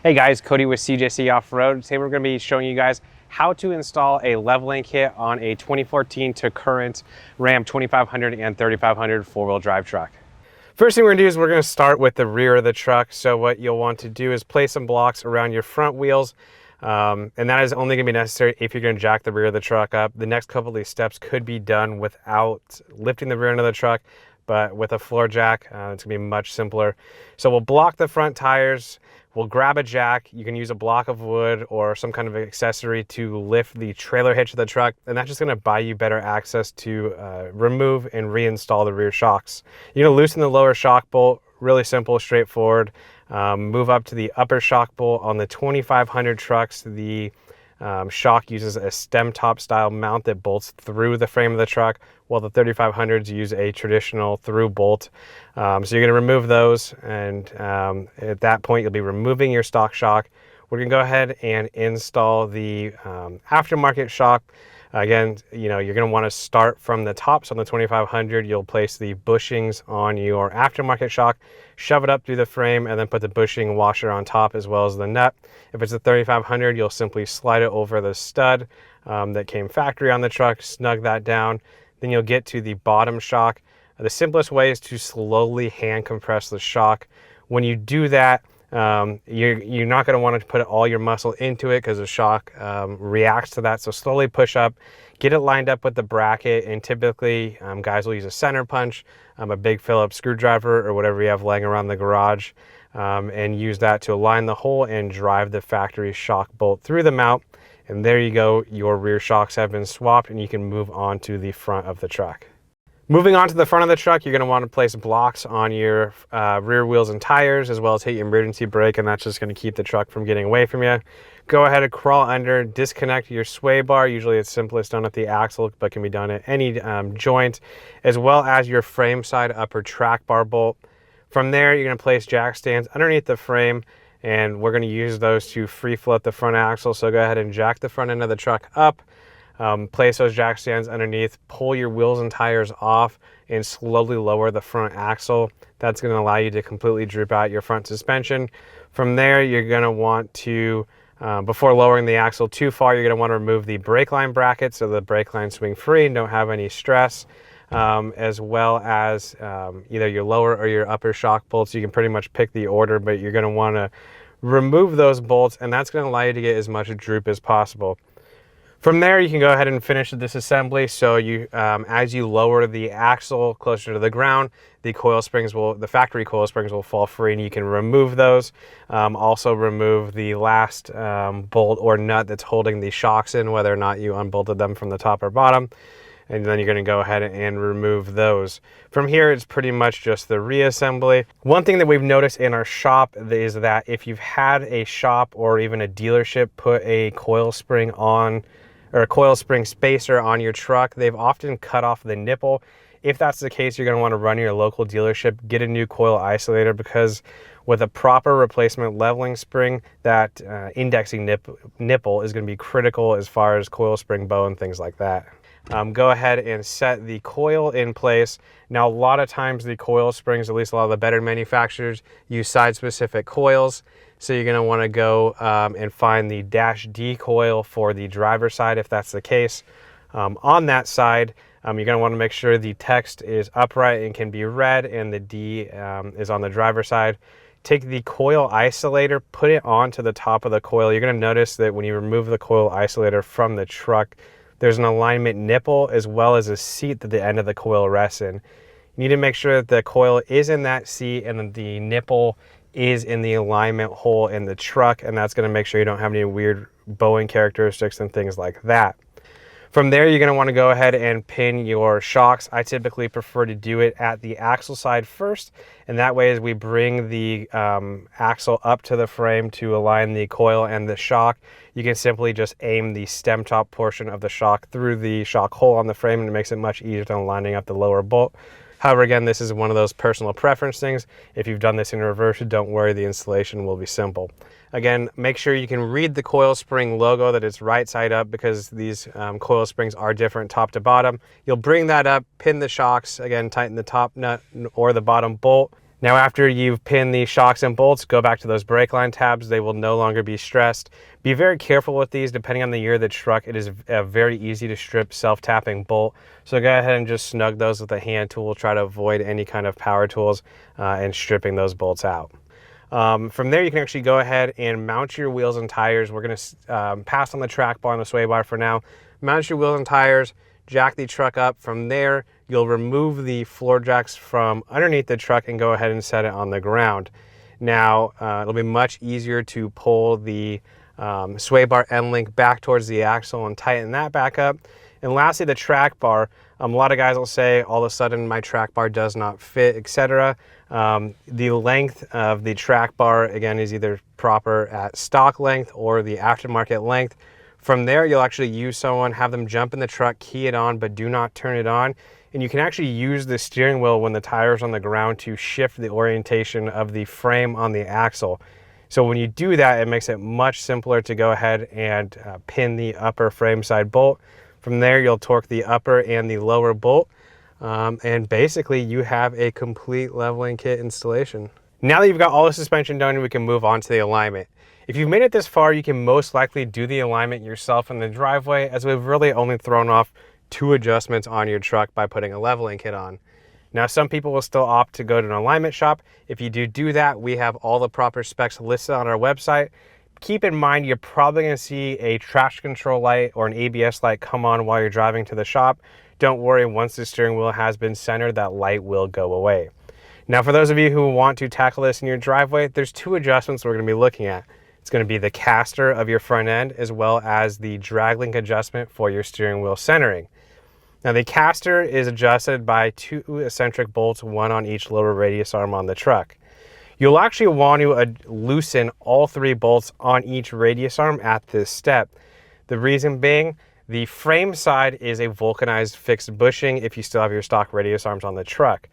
Hey guys, Cody with CJC Off-Road. Today we're going to be showing you guys how to install a leveling kit on a 2014 to current Ram 2500 and 3500 four-wheel drive truck. First thing we're going to do is we're going to start with the rear of the truck. So what you'll want to do is place some blocks around your front wheels. And that is only going to be necessary if you're going to jack the rear of the truck up. The next couple of these steps could be done without lifting the rear end of the truck, but with a floor jack, it's going to be much simpler. So we'll block the front tires. We'll grab a jack. You can use a block of wood or some kind of accessory to lift the trailer hitch of the truck, and that's just going to buy you better access to remove and reinstall the rear shocks. You're going to loosen the lower shock bolt, really simple, straightforward. Move up to the upper shock bolt. On the 2500 trucks, the shock uses a stem top style mount that bolts through the frame of the truck, while the 3500s use a traditional through bolt. So you're going to remove those, and at that point you'll be removing your stock shock. We're going to go ahead and install the aftermarket shock. Again, you're going to want to start from the top. So on the 2500, you'll place the bushings on your aftermarket shock, shove it up through the frame, and then put the bushing washer on top as well as the nut. If it's a 3500, you'll simply slide it over the stud that came factory on the truck, snug that down. Then you'll get to the bottom shock. The simplest way is to slowly hand compress the shock. When you do that, you're not going to want to put all your muscle into it because the shock reacts to that. So slowly push up, get it lined up with the bracket, and typically guys will use a center punch, a big Phillips screwdriver, or whatever you have laying around the garage, and use that to align the hole and drive the factory shock bolt through the mount. And there you go, your rear shocks have been swapped, and you can move on to the front of the truck. Moving on to the front of the truck, you're going to want to place blocks on your rear wheels and tires, as well as hit your emergency brake, and that's just going to keep the truck from getting away from you. Go ahead and crawl under, disconnect your sway bar. Usually it's simplest done at the axle, but can be done at any joint, as well as your frame side upper track bar bolt. From there, you're going to place jack stands underneath the frame, and we're going to use those to free float the front axle. So go ahead and jack the front end of the truck up. Place those jack stands underneath, pull your wheels and tires off, and slowly lower the front axle. That's going to allow you to completely droop out your front suspension. From there, you're going to want to, before lowering the axle too far, you're going to want to remove the brake line bracket so the brake lines swing free and don't have any stress, as well as either your lower or your upper shock bolts. You can pretty much pick the order, but you're going to want to remove those bolts, and that's going to allow you to get as much droop as possible. From there, you can go ahead and finish this assembly. So you, as you lower the axle closer to the ground, the factory coil springs will fall free, and you can remove those. Also remove the last bolt or nut that's holding the shocks in, whether or not you unbolted them from the top or bottom. And then you're going to go ahead and remove those. From here, it's pretty much just the reassembly. One thing that we've noticed in our shop is that if you've had a shop or even a dealership put a coil spring on, or a coil spring spacer on your truck, they've often cut off the nipple. If that's the case, you're going to want to run your local dealership, get a new coil isolator, because with a proper replacement leveling spring, that indexing nipple is going to be critical as far as coil spring bow and things like that. Go ahead and set the coil in place. Now, a lot of times the coil springs, at least a lot of the better manufacturers, use side-specific coils. So you're going to want to go and find the -D coil for the driver's side if that's the case. On that side, you're going to want to make sure the text is upright and can be read, and the D is on the driver's side. Take the coil isolator, put it onto the top of the coil. You're going to notice that when you remove the coil isolator from the truck, there's an alignment nipple as well as a seat that the end of the coil rests in. You need to make sure that the coil is in that seat and the nipple is in the alignment hole in the truck, and that's going to make sure you don't have any weird bowing characteristics and things like that. From there, you're going to want to go ahead and pin your shocks. I typically prefer to do it at the axle side first, and that way as we bring the axle up to the frame to align the coil and the shock, you can simply just aim the stem top portion of the shock through the shock hole on the frame, and it makes it much easier than lining up the lower bolt. However, again, this is one of those personal preference things. If you've done this in reverse, don't worry, the installation will be simple. Again, make sure you can read the coil spring logo, that it's right side up, because these coil springs are different top to bottom. You'll bring that up, pin the shocks, again, tighten the top nut or the bottom bolt. Now, after you've pinned the shocks and bolts, go back to those brake line tabs. They will no longer be stressed. Be very careful with these. Depending on the year of the truck, it is a very easy to strip self-tapping bolt. So go ahead and just snug those with a hand tool. Try to avoid any kind of power tools and stripping those bolts out. From there, you can actually go ahead and mount your wheels and tires. We're going to pass on the track bar and the sway bar for now. Mount your wheels and tires, jack the truck up. From there, you'll remove the floor jacks from underneath the truck and go ahead and set it on the ground. Now, it'll be much easier to pull the sway bar end link back towards the axle and tighten that back up. And lastly, the track bar. A lot of guys will say, all of a sudden, my track bar does not fit, etc. The length of the track bar, again, is either proper at stock length or the aftermarket length. From there, you'll actually use someone, have them jump in the truck, key it on, but do not turn it on. And you can actually use the steering wheel when the tire's on the ground to shift the orientation of the frame on the axle. So when you do that, it makes it much simpler to go ahead and pin the upper frame side bolt. From there, you'll torque the upper and the lower bolt. And basically, you have a complete leveling kit installation. Now that you've got all the suspension done, we can move on to the alignment. If you've made it this far, you can most likely do the alignment yourself in the driveway, as we've really only thrown off 2 adjustments on your truck by putting a leveling kit on. Now, some people will still opt to go to an alignment shop. If you do that, we have all the proper specs listed on our website. Keep in mind, you're probably going to see a traction control light or an ABS light come on while you're driving to the shop. Don't worry, once the steering wheel has been centered, that light will go away. Now, for those of you who want to tackle this in your driveway, there's 2 adjustments we're going to be looking at. It's going to be the caster of your front end, as well as the drag link adjustment for your steering wheel centering. Now, the caster is adjusted by 2 eccentric bolts, 1 on each lower radius arm on the truck. You'll actually want to loosen all 3 bolts on each radius arm at this step. The reason being, the frame side is a vulcanized fixed bushing if you still have your stock radius arms on the truck.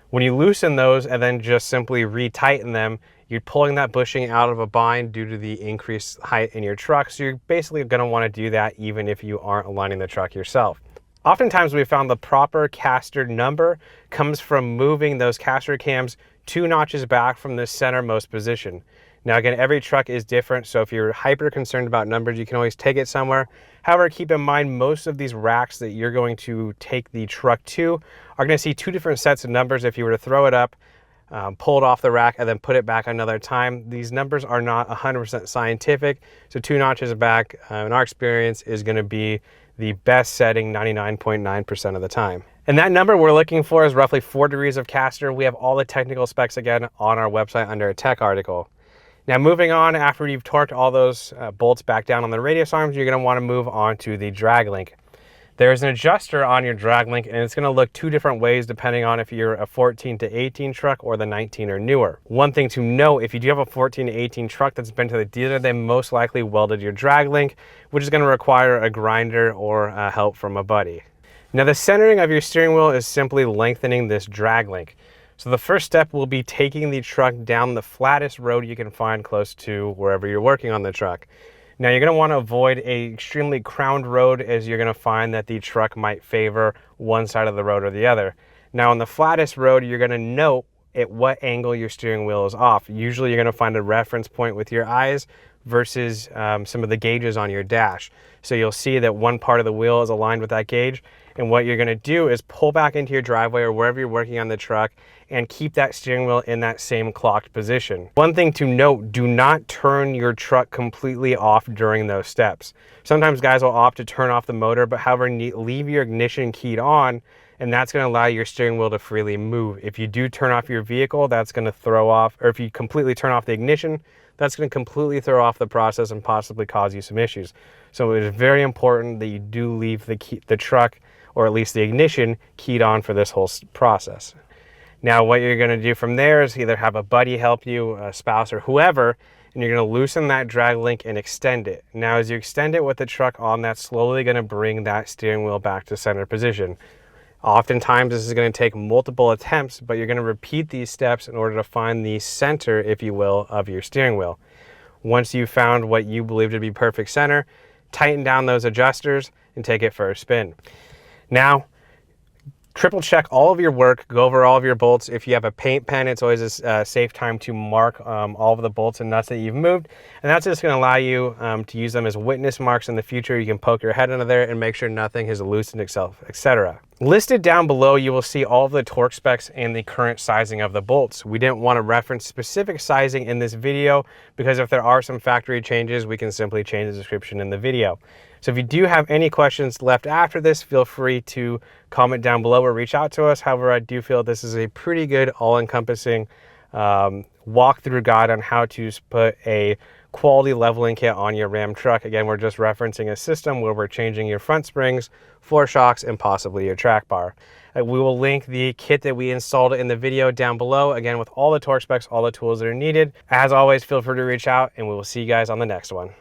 When you loosen those and then just simply retighten them, you're pulling that bushing out of a bind due to the increased height in your truck. So you're basically going to want to do that even if you aren't aligning the truck yourself. Oftentimes we found the proper caster number comes from moving those caster cams 2 notches back from the centermost position. Now again, every truck is different, so if you're hyper concerned about numbers, you can always take it somewhere. However, keep in mind, most of these racks that you're going to take the truck to are going to see 2 different sets of numbers. If you were to throw it up, pull it off the rack, and then put it back another time, these numbers are not 100% scientific, so 2 notches back, in our experience, is going to be the best setting 99.9% of the time. And that number we're looking for is roughly 4 degrees of caster. We have all the technical specs again on our website under a tech article. Now moving on, after you've torqued all those bolts back down on the radius arms, you're going to want to move on to the drag link. There's an adjuster on your drag link, and it's going to look 2 different ways depending on if you're a 14 to 18 truck or the 19 or newer. One thing to note, if you do have a 14 to 18 truck that's been to the dealer, they most likely welded your drag link, which is going to require a grinder or help from a buddy. Now the centering of your steering wheel is simply lengthening this drag link. So the first step will be taking the truck down the flattest road you can find close to wherever you're working on the truck. Now you're going to want to avoid an extremely crowned road, as you're going to find that the truck might favor one side of the road or the other. Now on the flattest road, you're going to note at what angle your steering wheel is off. Usually you're going to find a reference point with your eyes versus some of the gauges on your dash. So you'll see that one part of the wheel is aligned with that gauge. And what you're going to do is pull back into your driveway or wherever you're working on the truck and keep that steering wheel in that same clocked position. One thing to note, do not turn your truck completely off during those steps. Sometimes guys will opt to turn off the motor, but however, leave your ignition keyed on, and that's going to allow your steering wheel to freely move. If you do turn off your vehicle, that's going to throw off, or if you completely turn off the ignition, that's going to completely throw off the process and possibly cause you some issues. So it is very important that you do leave the truck, or at least the ignition, keyed on for this whole process. Now what you're going to do from there is either have a buddy help you, a spouse or whoever, and you're going to loosen that drag link and extend it. Now as you extend it with the truck on, that's slowly going to bring that steering wheel back to center position. Oftentimes this is going to take multiple attempts, but you're going to repeat these steps in order to find the center, if you will, of your steering wheel. Once you've found what you believe to be perfect center, tighten down those adjusters and take it for a spin. Now, Triple check all of your work, go over all of your bolts. If you have a paint pen, it's always a safe time to mark all of the bolts and nuts that you've moved. And that's just going to allow you to use them as witness marks in the future. You can poke your head under there and make sure nothing has loosened itself, etc. Listed down below, you will see all of the torque specs and the current sizing of the bolts. We didn't want to reference specific sizing in this video because if there are some factory changes, we can simply change the description in the video. So if you do have any questions left after this, feel free to comment down below or reach out to us. However, I do feel this is a pretty good all-encompassing walkthrough guide on how to put a quality leveling kit on your Ram truck. Again, we're just referencing a system where we're changing your front springs, floor shocks, and possibly your track bar. We will link the kit that we installed in the video down below, again, with all the torque specs, all the tools that are needed. As always, feel free to reach out, and we will see you guys on the next one.